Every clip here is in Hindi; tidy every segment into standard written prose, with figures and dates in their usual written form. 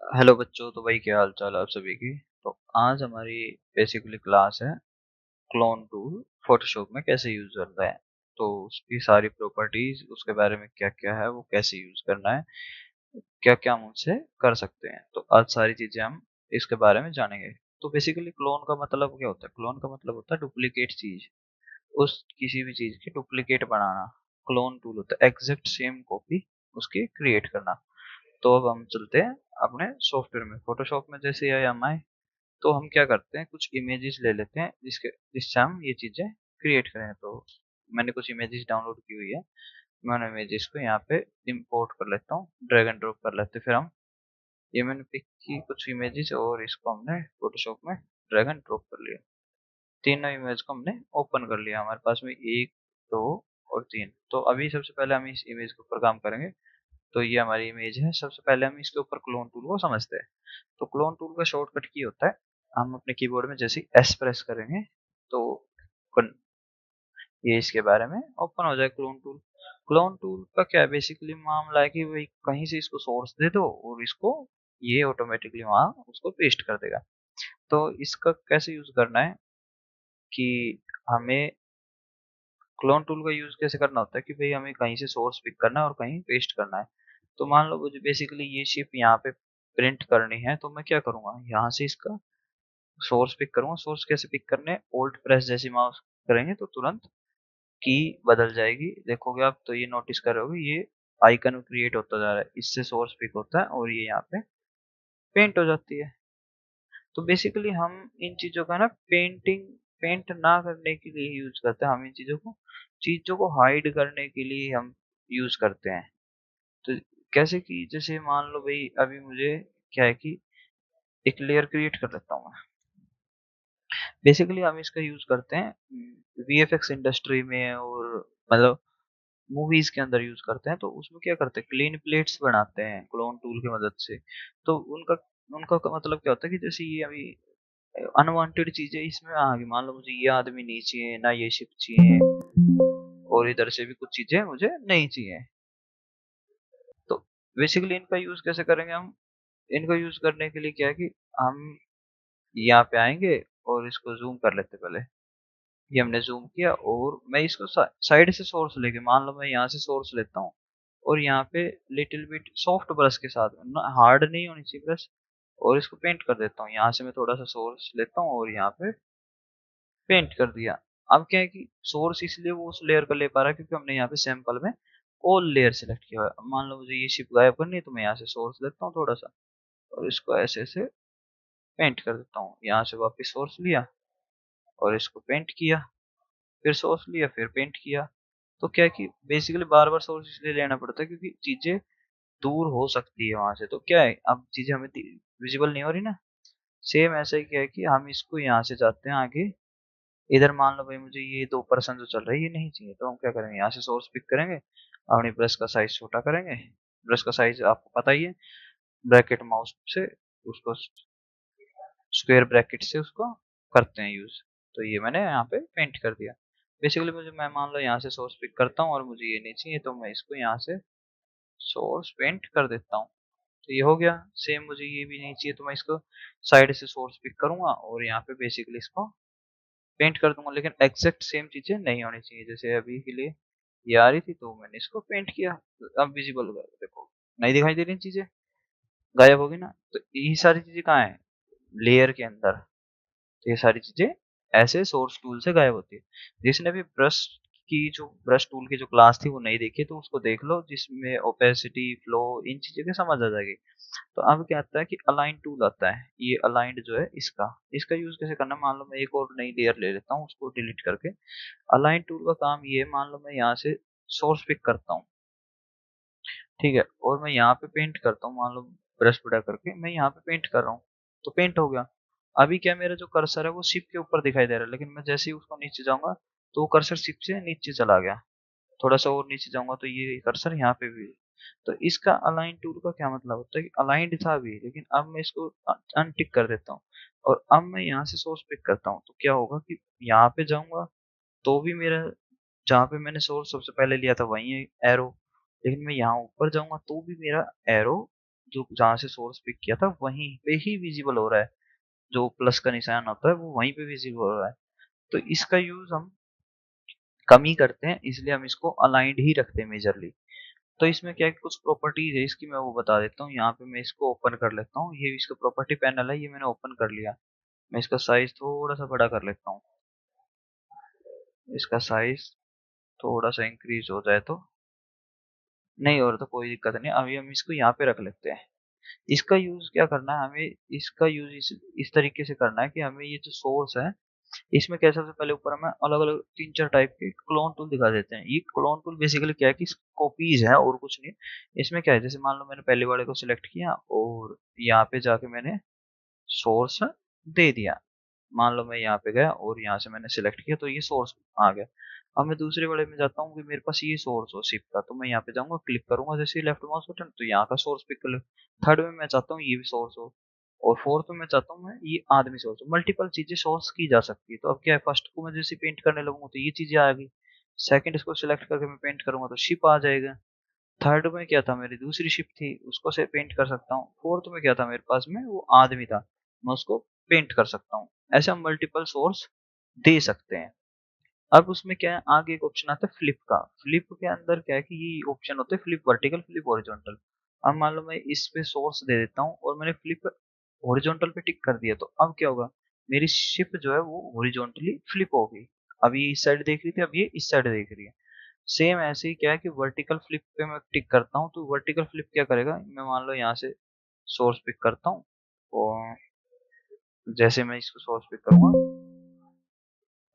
हेलो बच्चों। तो भाई क्या हाल चाल है आप सभी की। तो आज हमारी बेसिकली क्लास है क्लोन टूल फोटोशॉप में कैसे यूज करता है। तो उसकी सारी प्रॉपर्टीज, उसके बारे में क्या क्या है, वो कैसे यूज करना है, क्या क्या हम उससे कर सकते हैं। तो आज सारी चीजें हम इसके बारे में जानेंगे। तो बेसिकली क्लोन का मतलब क्या होता है? क्लोन का मतलब होता है डुप्लीकेट चीज। उस किसी भी चीज की डुप्लीकेट बनाना क्लोन टूल होता है। एग्जैक्ट सेम कॉपी उसकी क्रिएट करना। तो अब हम चलते हैं अपने सॉफ्टवेयर में, फोटोशॉप में। जैसे आए हम आए तो हम क्या करते हैं, कुछ इमेजेस ले लेते हैं जिससे हम ये चीजें क्रिएट करें। तो मैंने कुछ इमेजेस डाउनलोड की हुई है। मैं उन इमेजेस को यहाँ पे इंपोर्ट कर लेता हूँ, ड्रैग एंड ड्रॉप कर लेते हैं। फिर हम ये मैंने पिक की कुछ इमेजेस और इसको हमने फोटोशॉप में ड्रैग एंड ड्रॉप कर लिया। तीनों इमेज को हमने ओपन कर लिया। हमारे पास में एक, दो और तीन। तो अभी सबसे पहले हम इस इमेज के ऊपर काम करेंगे। तो ये हमारी इमेज है। सबसे पहले हम इसके ऊपर क्लोन टूल को समझते हैं। तो क्लोन टूल का शॉर्टकट की होता है, हम अपने कीबोर्ड में जैसे एस प्रेस करेंगे तो ये इसके बारे में ओपन हो जाए क्लोन टूल। क्लोन टूल का क्या बेसिकली मामला है कि भाई कहीं से इसको सोर्स दे दो और इसको ये ऑटोमेटिकली वहां उसको पेस्ट कर देगा। तो इसका कैसे यूज करना है कि हमें क्लोन टूल का यूज कैसे करना होता है कि भाई हमें कहीं से सोर्स पिक करना है और कहीं पेस्ट करना है। तो मान लो मुझे बेसिकली ये शिप यहाँ पे प्रिंट करनी है, तो मैं क्या करूंगा, यहाँ से इसका सोर्स पिक करूंगा। सोर्स कैसे पिक करने हैं, ओल्ट प्रेस जैसे माउस करेंगे तो तुरंत की बदल जाएगी। देखोगे आप तो ये नोटिस करोगे, ये आइकन क्रिएट होता जा रहा है, इससे सोर्स पिक होता है और ये यहाँ पे पेंट हो जाती है। तो बेसिकली हम इन चीजों का ना पेंट ना करने के लिए यूज करते हैं। हम इन चीजों को हाइड करने के लिए हम यूज करते हैं। तो कैसे कि जैसे मान लो भाई अभी मुझे क्या है कि एक लेयर क्रिएट कर लेता हूँ मैं। बेसिकली हम इसका यूज करते हैं वीएफएक्स इंडस्ट्री में और मतलब मूवीज के अंदर यूज करते हैं। तो उसमें क्या करते हैं, क्लीन प्लेट्स बनाते हैं क्लोन टूल की मदद से। तो उनका उनका मतलब क्या होता है कि जैसे ये अभी अनवांटेड चीजें इसमें आ गई। मान लो मुझे ये आदमी नहीं चाहिए, ना ये शिप चाहिए, और इधर से भी कुछ चीजें मुझे नहीं चाहिए। तो बेसिकली इनका यूज कैसे करेंगे हम? इनको यूज करने के लिए क्या है कि हम यहाँ पे आएंगे और इसको जूम कर लेते पहले। ये हमने जूम किया और मैं इसको साइड से सोर्स लेके, मान लो मैं यहाँ से सोर्स लेता हूँ और यहाँ पे लिटिल बिट सॉफ्ट ब्रश के साथ, हार्ड नहीं होनी चाहिए ब्रश, और इसको पेंट कर देता हूँ। यहाँ से मैं थोड़ा सा सोर्स लेता हूँ और यहाँ पे पेंट कर दिया। अब क्या है कि सोर्स इसलिए वो उस लेयर का ले पा रहा है क्योंकि हमने यहाँ पे सैंपल में ऑल लेयर सेलेक्ट किया हुआ है। अब मान लो मुझे ये शिप गायब करनी है तो मैं यहाँ से सोर्स लेता हूँ थोड़ा सा और इसको ऐसे ऐसे पेंट कर देता हूँ। यहाँ से वापस सोर्स लिया और इसको पेंट किया, फिर सोर्स लिया, फिर पेंट किया। तो क्या है कि बेसिकली बार बार सोर्स इसलिए लेना पड़ता है क्योंकि चीजें दूर हो सकती है वहां से। तो क्या है, अब चीजें हमें विजिबल नहीं हो रही ना। सेम ऐसा ही क्या है कि हम इसको यहाँ से जाते हैं आगे। इधर मान लो भाई मुझे ये 2% जो चल रहा है ये नहीं चाहिए, तो हम क्या करेंगे, यहाँ से सोर्स पिक करेंगे, अपनी ब्रश का साइज छोटा करेंगे। ब्रश का साइज आपको पता ही है, ब्रैकेट माउस से उसको स्क्वायर ब्रैकेट से उसको करते हैं यूज। तो ये मैंने यहाँ पे पेंट कर दिया। बेसिकली मुझे, मैं मान लो यहाँ से सोर्स पिक करता हूँ और मुझे ये नहीं चाहिए, तो मैं इसको यहाँ से सोर्स पेंट कर देता हूँ। तो ये हो गया। सेम मुझे ये भी नहीं चाहिए तो मैं इसको साइड से सोर्स पिक करूंगा और यहाँ पे बेसिकली इसको पेंट कर दूंगा। लेकिन एग्जैक्ट सेम चीजें नहीं होनी चाहिए। जैसे अभी के लिए ये आ रही थी तो मैंने इसको पेंट किया, तो अब विजिबल हो गया। देखो नहीं दिखाई दे रही चीजें, गायब हो गई ना। तो ये सारी चीजें कहाँ है, लेयर के अंदर। तो ये सारी चीजें ऐसे सोर्स टूल से गायब होती है। जिसने भी ब्रश टूल की जो क्लास थी वो नहीं देखी तो उसको देख लो, जिसमें ओपेसिटी, फ्लो, इन चीजों की समझ आ जाएगी। तो अब क्या आता है कि अलाइन टूल आता है। ये अलाइंड जो है इसका इसका यूज कैसे करना है, मान लो मैं एक और नई लेयर ले लेता हूँ उसको डिलीट करके। अलाइन टूल का काम ये है, मान लो मैं यहाँ से सोर्स पिक करता हूँ, ठीक है, और मैं यहाँ पे पेंट करता हूँ। मान लो ब्रश बड़ा करके मैं यहाँ पे पेंट कर रहा हूँ, तो पेंट हो गया। अभी क्या, मेरा जो कर्सर है वो शिप के ऊपर दिखाई दे रहा है, लेकिन मैं जैसे ही उसको नीचे जाऊंगा तो वो कर्सर शिप से नीचे चला गया। थोड़ा सा और नीचे जाऊंगा तो ये कर्सर यहाँ पे भी है। तो इसका अलाइन टूल का क्या मतलब होता है कि अलाइंड था अभी, लेकिन अब मैं इसको अनटिक कर देता हूँ और अब मैं यहाँ से सोर्स पिक करता हूँ। तो क्या होगा कि यहाँ पे जाऊंगा तो भी मेरा, जहाँ पे मैंने सोर्स सबसे पहले लिया था वही है एरो, लेकिन मैं यहाँ ऊपर जाऊंगा तो भी मेरा एरो जो जहाँ से सोर्स पिक किया था वहीं पे ही विजिबल हो रहा है, जो प्लस का निशान होता है वो वहीं पे विजिबल हो रहा है। तो इसका यूज हम कम ही करते हैं, इसलिए हम इसको अलाइंड ही रखते हैं मेजरली। तो इसमें क्या है, कुछ प्रॉपर्टीज है इसकी, मैं वो बता देता हूँ। यहाँ पे मैं इसको ओपन कर लेता हूँ, ये इसका प्रॉपर्टी पैनल है, ये मैंने ओपन कर लिया। मैं इसका साइज थोड़ा सा बड़ा कर लेता हूँ, इसका साइज थोड़ा सा इंक्रीज हो जाए तो नहीं, और तो कोई दिक्कत नहीं। अभी हम इसको यहाँ पे रख लेते हैं। इसका यूज क्या करना है हमें, इसका यूज इस तरीके से करना है कि हमें ये जो सोर्स है, इसमें क्या है, सबसे पहले ऊपर हमें अलग अलग 3-4 टाइप के क्लोन टूल दिखा देते हैं। ये क्लोन टूल बेसिकली क्या है कि कॉपीज है और कुछ नहीं। इसमें क्या है, जैसे मान लो मैंने पहले वाले को सिलेक्ट किया और यहाँ पे जाके मैंने सोर्स दे दिया। मान लो मैं यहाँ पे गया और यहाँ से मैंने सिलेक्ट किया तो ये सोर्स आ गया। अब मैं दूसरे वाले में जाता हूँ कि मेरे पास ये सोर्स हो शिप का, तो मैं यहाँ पे जाऊंगा, क्लिक करूंगा जैसे लेफ्ट माउस बटन, तो यहाँ का सोर्स पिक कर लो। थर्ड में मैं चाहता हूँ ये भी सोर्स हो, और फोर्थ में मैं चाहता हूँ मैं ये आदमी सोर्स हो। मल्टीपल चीजें सोर्स की जा सकती है। तो अब क्या है, फर्स्ट को मैं जैसे पेंट करने लगूंगा तो ये चीजें आ गई। सेकंड इसको सिलेक्ट करके मैं पेंट करूंगा तो शिप आ जाएगा। थर्ड में क्या था, मेरी दूसरी शिप थी, उसको से पेंट कर सकता हूँ। फोर्थ में क्या था मेरे पास में, वो आदमी था, मैं उसको पेंट कर सकता हूँ। ऐसे हम मल्टीपल सोर्स दे सकते हैं। अब उसमें क्या है, आगे एक ऑप्शन आता है फ्लिप का। फ्लिप के अंदर क्या है कि ये ऑप्शन होते हैं फ्लिप वर्टिकल, फ्लिप हॉरिजॉन्टल। अब मान लो मैं इस पे सोर्स दे देता हूँ और मैंने फ्लिप हॉरिजॉन्टल पे टिक कर दिया, तो अब क्या होगा, मेरी शिप जो है वो हॉरिजॉन्टली फ्लिप होगी। अब ये इस साइड देख रही थी, अब ये इस साइड देख रही है। सेम ऐसे ही क्या है कि वर्टिकल फ्लिप पे मैं टिक करता हूँ तो वर्टिकल फ्लिप क्या करेगा, मैं मान लो यहाँ से सोर्स पिक करता हूँ और जैसे मैं इसको सोर्स पिक करूंगा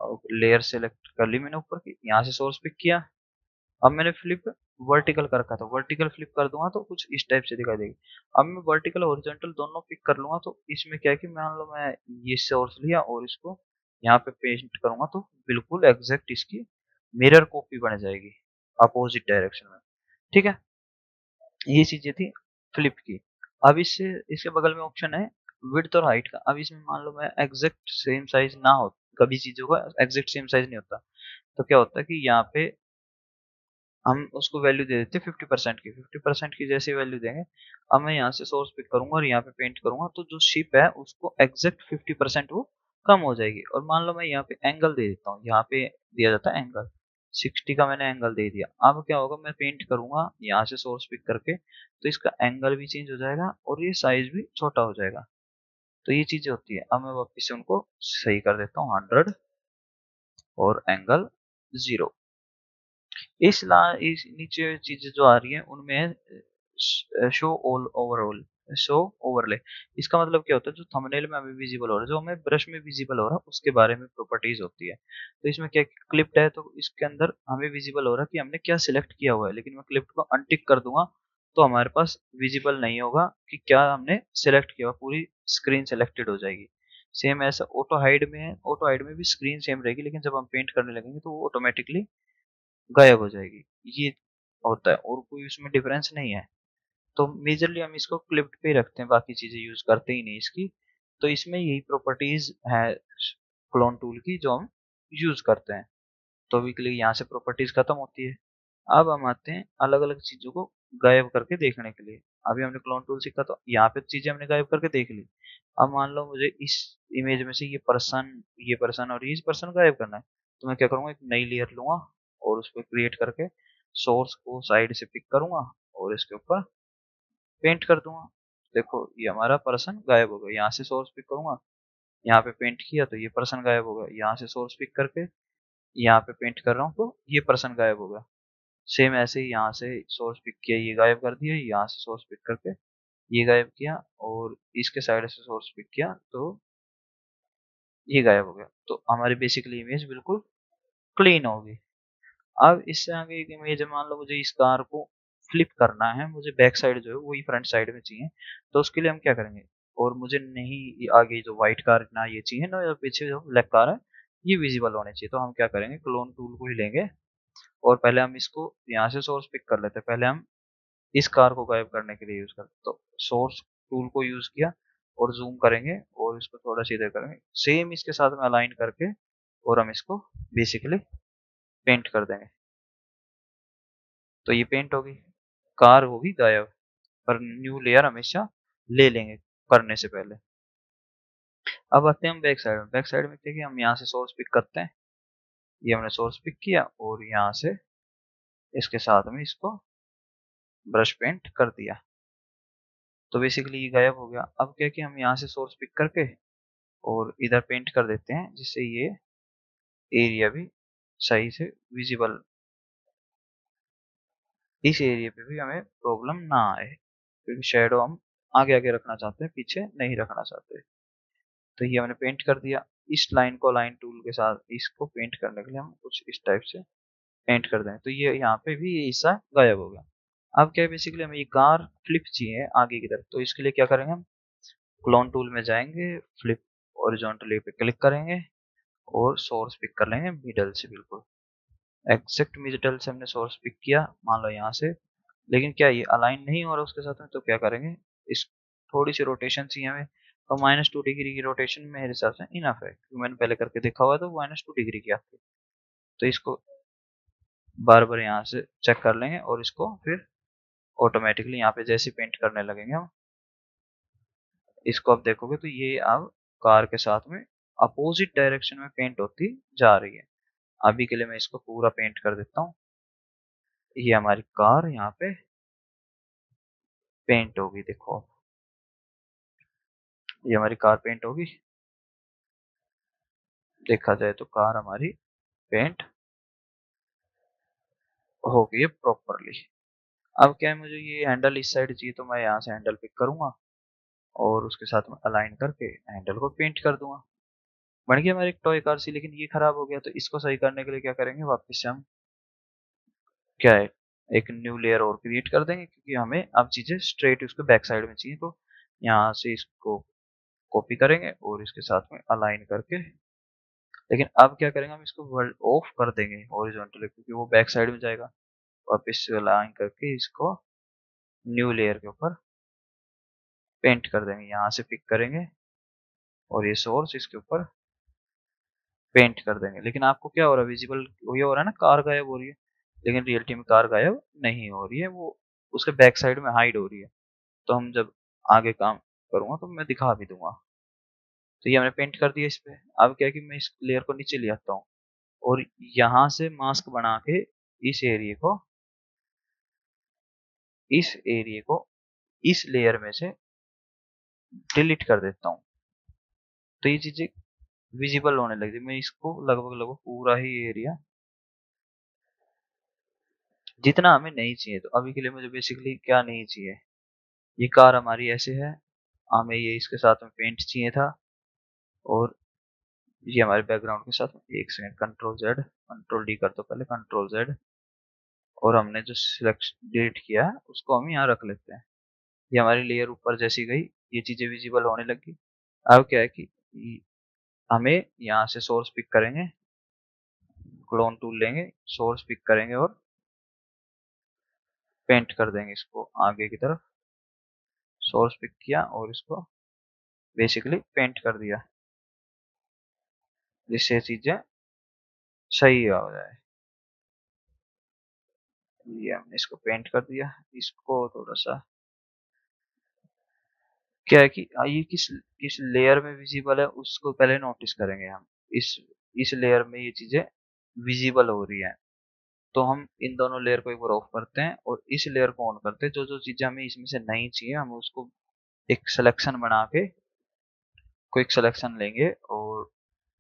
और लेयर सेलेक्ट कर ली मैंने ऊपर की, यहाँ से सोर्स पिक किया। अब मैंने फ्लिप वर्टिकल कर रखा था, वर्टिकल फ्लिप कर दूंगा तो कुछ इस टाइप से दिखाई देगी। अब मैं वर्टिकल हॉरिजॉन्टल दोनों पिक कर लूंगा तो इसमें क्या है कि मान लो मैं ये सोर्स लिया और इसको यहाँ पे पेस्ट करूंगा तो बिल्कुल एग्जैक्ट इसकी मिरर कॉपी बन जाएगी अपोजिट डायरेक्शन में। ठीक है, ये चीजें थी फ्लिप की। अब इससे इसके बगल में ऑप्शन है विड्थ और हाइट का। अब इसमें मान लो मैं एग्जैक्ट सेम साइज ना हो, कभी चीजों का एग्जैक्ट सेम साइज नहीं होता, तो क्या होता है कि यहाँ पे हम उसको वैल्यू दे देते हैं 50% की। 50% की जैसे वैल्यू देंगे, अब मैं यहाँ से सोर्स पिक करूंगा और यहाँ पे पेंट करूंगा तो जो शिप है उसको एग्जैक्ट 50% वो कम हो जाएगी। और मान लो मैं यहाँ पे एंगल दे देता हूँ, यहाँ पे दिया जाता है एंगल 60 का, मैंने एंगल दे दिया। अब क्या होगा, मैं पेंट करूंगा यहाँ से सोर्स पिक करके तो इसका एंगल भी चेंज हो जाएगा और ये साइज भी छोटा हो जाएगा। तो ये चीजें होती है। अब मैं वापिस से उनको सही कर देता हूँ 100 और एंगल 0। इस नीचे चीजें जो आ रही है उनमें है show all overall, show overlay. इसका मतलब क्या होता है, जो थंबनेल में हमें विजिबल हो रहा है, जो हमें ब्रश में विजिबल हो रहा है उसके बारे में प्रॉपर्टीज होती है। तो इसमें क्या क्लिप्ड है तो इसके अंदर हमें विजिबल हो रहा है कि हमने क्या सिलेक्ट किया हुआ है, लेकिन मैं क्लिप्ड को अनटिक कर दूंगा तो हमारे पास विजिबल नहीं होगा कि क्या हमने सिलेक्ट किया हुआ, पूरी स्क्रीन सेलेक्टेड हो जाएगी। सेम ऐसा ऑटो हाइड में है, ऑटो हाइड में भी स्क्रीन सेम रहेगी, लेकिन जब हम पेंट करने लगेंगे तो वो ऑटोमेटिकली गायब हो जाएगी। ये होता है और कोई उसमें डिफरेंस नहीं है। तो मेजरली हम इसको क्लिप्ड पे ही रखते हैं, बाकी चीजें यूज करते ही नहीं इसकी। तो इसमें यही प्रॉपर्टीज है क्लोन टूल की जो हम यूज करते हैं। तो अभी के लिए यहाँ से प्रॉपर्टीज खत्म होती है। अब हम आते हैं अलग अलग चीजों को गायब करके देखने के लिए। अभी हमने क्लोन टूल सीखा तो यहाँ पे चीजें हमने गायब करके देख ली। अब मान लो मुझे इस इमेज में से ये पर्सन और ये पर्सन गायब करना है, तो मैं क्या करूंगा, एक नई लेयर लूंगा और उस पर क्रिएट करके सोर्स को साइड से पिक करूंगा और इसके ऊपर पेंट कर दूंगा। देखो ये हमारा पर्सन गायब हो गया। यहाँ से सोर्स पिक करूंगा, यहाँ पे पेंट किया तो ये पर्सन गायब हो गया। यहाँ से सोर्स पिक करके यहाँ पे पेंट कर रहा हूँ तो ये पर्सन गायब हो गया। सेम ऐसे ही यहाँ से सोर्स पिक किया, ये गायब कर दिया, यहाँ से सोर्स पिक करके ये गायब किया और इसके साइड से सोर्स पिक किया तो ये गायब हो गया। तो हमारी बेसिकली इमेज बिल्कुल क्लीन होगी। अब इससे आगे एक इमेज है, मान लो मुझे इस कार को फ्लिप करना है, मुझे बैक साइड जो है वही फ्रंट साइड में चाहिए। तो उसके लिए हम क्या करेंगे, और मुझे नहीं ये आगे जो व्हाइट कार ना ये चाहिए ना, या पीछे जो ब्लैक कार है ये विजिबल होने चाहिए। तो हम क्या करेंगे, क्लोन टूल को ही लेंगे और पहले हम इसको यहाँ से सोर्स पिक कर लेते हैं। पहले हम इस कार को गायब करने के लिए यूज करते, तो सोर्स टूल को यूज किया और जूम करेंगे और इसको थोड़ा सीधे करेंगे, सेम इसके साथ में अलाइन करके और हम इसको बेसिकली पेंट कर देंगे। तो ये पेंट होगी, कार होगी गायब। पर न्यू लेयर हमेशा ले लेंगे करने से पहले। अब आते हैं हम बैक साइड में। बैक साइड में देखिए हम यहाँ से सोर्स पिक करते हैं। ये हमने सोर्स पिक किया और यहाँ से इसके साथ में इसको ब्रश पेंट कर दिया। तो बेसिकली ये गायब हो गया। अब क्या कि हम यहाँ से सोर्स पिक करके और इधर पेंट कर देते हैं, जिससे ये एरिया भी सही से विजिबल, इस एरिया पे भी हमें प्रॉब्लम ना आए, क्योंकि शेडो हम आगे आगे रखना चाहते हैं, पीछे नहीं रखना चाहते। तो ये हमने पेंट कर दिया। इस लाइन को लाइन टूल के साथ इसको पेंट करने के लिए हम कुछ इस टाइप से पेंट कर दें, तो ये यहाँ पे भी ये हिस्सा गायब हो गया। अब क्या है, बेसिकली हमें ये कार फ्लिप चाहिए आगे की तरफ, तो इसके लिए क्या करेंगे, हम क्लोन टूल में जाएंगे, फ्लिप हॉरिजॉन्टली पे क्लिक करेंगे और सोर्स पिक कर लेंगे मिडल से, बिल्कुल एग्जैक्ट मिडल से हमने सोर्स पिक किया, मान लो यहाँ से। लेकिन क्या ये अलाइन नहीं हो रहा उसके साथ में, तो क्या करेंगे, इस थोड़ी सी रोटेशन चाहिए हमें, तो -2 डिग्री की रोटेशन मेरे हिसाब से इनफ है, क्योंकि मैंने पहले करके देखा हुआ है तो -2 डिग्री की आती है। तो इसको बार बार यहाँ से चेक कर लेंगे और इसको फिर ऑटोमेटिकली यहाँ पे जैसे पेंट करने लगेंगे हम, इसको अब देखोगे तो ये अब कार के साथ में अपोजिट डायरेक्शन में पेंट होती जा रही है। अभी के लिए मैं इसको पूरा पेंट कर देता हूँ। ये हमारी कार यहाँ पे पेंट होगी, देखो ये हमारी कार पेंट होगी। देखा जाए तो कार हमारी पेंट हो गई है प्रॉपरली। अब क्या है, मुझे ये हैंडल इस साइड चाहिए, तो मैं यहाँ से हैंडल पिक करूंगा और उसके साथ में अलाइन करके हैंडल को पेंट कर दूंगा। बन गया हमारी एक टॉय कार सी। लेकिन ये खराब हो गया, तो इसको सही करने के लिए क्या करेंगे, वापस से हम क्या है, एक न्यू लेयर और क्रिएट कर देंगे, क्योंकि हमें अब चीजें स्ट्रेट उसके बैक साइड में चाहिए। तो यहाँ से इसको कॉपी करेंगे और इसके साथ में अलाइन करके, लेकिन अब क्या करेंगे, हम इसको वर्ल्ड ऑफ कर देंगे हॉरिजॉन्टली, क्योंकि वो बैक साइड में जाएगा। वापस से अलाइन करके इसको न्यू लेयर के ऊपर पेंट कर देंगे, यहाँ से पिक करेंगे और ये सोर्स इसके ऊपर पेंट कर देंगे। लेकिन आपको क्या हो रहा है, विजिबल ये हो रहा है ना, कार गायब हो रही है, लेकिन रियलिटी में कार गायब नहीं हो रही है, वो उसके बैक साइड में हाइड हो रही है। तो हम जब आगे काम करूंगा तो मैं दिखा भी दूंगा। तो ये हमने पेंट कर दिया इस पे। अब क्या है कि मैं इस लेयर को नीचे ले आता हूँ और यहाँ से मास्क बना के इस एरिया को इस एरिया को इस लेयर में से डिलीट कर देता हूँ। तो ये चीजें विजिबल होने लगी। मैं इसको लगभग लगभग पूरा ही एरिया, जितना हमें नहीं चाहिए, तो अभी के लिए मुझे बेसिकली क्या नहीं चाहिए, ये कार हमारी ऐसे है, हमें ये इसके साथ में पेंट चाहिए था, और ये हमारे बैकग्राउंड के साथ में, एक सेकंड, कंट्रोल डी कर दो पहले, कंट्रोल Z, और हमने जो सिलेक्ट डिलीट किया है उसको हम यहाँ रख लेते हैं। ये हमारी लेयर ऊपर जैसी गई, ये चीजें विजिबल होने लगी। अब क्या है कि हमें यहाँ से सोर्स पिक करेंगे, क्लोन टूल लेंगे, सोर्स पिक करेंगे और पेंट कर देंगे इसको आगे की तरफ। सोर्स पिक किया और इसको बेसिकली पेंट कर दिया, जिससे चीजें सही हो जाए। ये हमने इसको पेंट कर दिया। इसको थोड़ा सा क्या है कि ये किस किस लेयर में विजिबल है उसको पहले नोटिस करेंगे हम। इस लेयर में ये चीजें विजिबल हो रही है, तो हम इन दोनों लेयर को एक बार ऑफ करते हैं और इस लेयर को ऑन करते हैं। जो जो चीजें हमें इसमें से नहीं चाहिए, हम उसको एक सिलेक्शन बना के क्विक सिलेक्शन लेंगे, और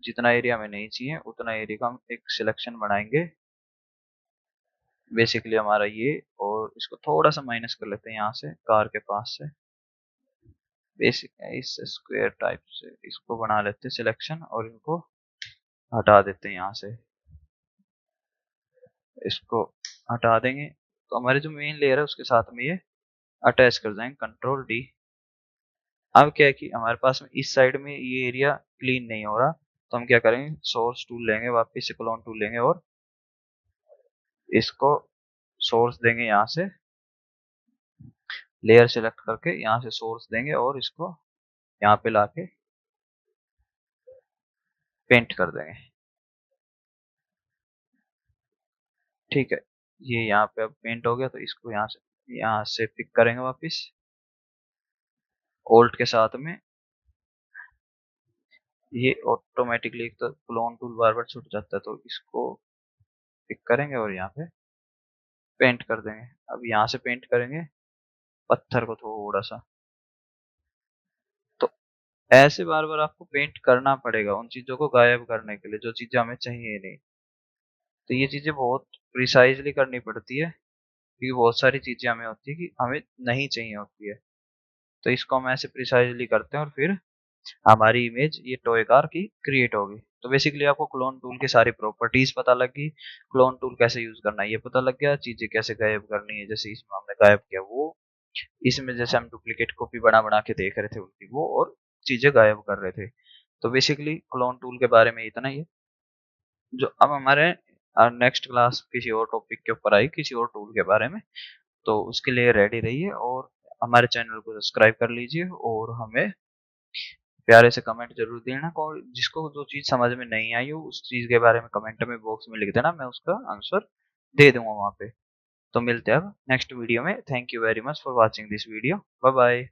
जितना एरिया हमें नहीं चाहिए उतना एरिया का हम एक सिलेक्शन बनाएंगे, बेसिकली हमारा ये। और इसको थोड़ा सा माइनस कर लेते हैं यहाँ से कार के पास से, बेसिक इस स्क्वायर टाइप से इसको बना लेते हैं सिलेक्शन, और इनको हटा देते हैं यहाँ से। इसको हटा देंगे तो हमारे जो मेन लेयर है उसके साथ में ये अटैच कर जाएंगे, कंट्रोल D। अब क्या है कि हमारे पास में इस साइड में ये एरिया क्लीन नहीं हो रहा, तो हम क्या करेंगे, सोर्स टूल लेंगे, वापस से क्लोन टूल लेंगे और इसको सोर्स देंगे, यहाँ से लेयर सेलेक्ट करके यहाँ से सोर्स देंगे और इसको यहाँ पे लाके पेंट कर देंगे। ठीक है, ये यहाँ पे अब पेंट हो गया, तो इसको यहाँ से यहाँ से पिक करेंगे वापस ओल्ट के साथ में। ये ऑटोमेटिकली एक तो क्लोन टूल बार बार छूट जाता है, तो इसको पिक करेंगे और यहाँ पे पेंट कर देंगे। अब यहाँ से पेंट करेंगे पत्थर को थोड़ा सा। तो ऐसे बार बार आपको पेंट करना पड़ेगा उन चीजों को गायब करने के लिए जो चीजें हमें चाहिए नहीं। तो ये चीजें बहुत प्रिसाइजली करनी पड़ती है, क्योंकि बहुत सारी चीजें हमें होती है कि हमें नहीं चाहिए होती है। तो इसको हम ऐसे प्रिसाइजली करते हैं और फिर हमारी इमेज ये टॉय कार की क्रिएट होगी। तो बेसिकली आपको क्लोन टूल की सारी प्रॉपर्टीज पता लग गई, क्लोन टूल कैसे यूज करना है ये पता लग गया, चीजें कैसे गायब करनी है, जैसे इसमें हमने गायब किया वो, इसमें जैसे हम डुप्लीकेट कॉपी बना बना के देख रहे थे उनकी वो, और चीजें गायब कर रहे थे। तो बेसिकली क्लोन टूल के बारे में इतना ही है। जो अब हमारे नेक्स्ट क्लास किसी और टॉपिक के ऊपर आई, किसी और टूल के बारे में, तो उसके लिए रेडी रहिए और हमारे चैनल को सब्सक्राइब कर लीजिए और हमें प्यारे से कमेंट जरूर देना। जिसको जो चीज समझ में नहीं आई हो उस चीज के बारे में कमेंट में बॉक्स में लिख देना, मैं उसका आंसर दे दूंगा वहां पे। तो मिलते हैं अब नेक्स्ट वीडियो में। Thank you very much for watching this video. Bye bye.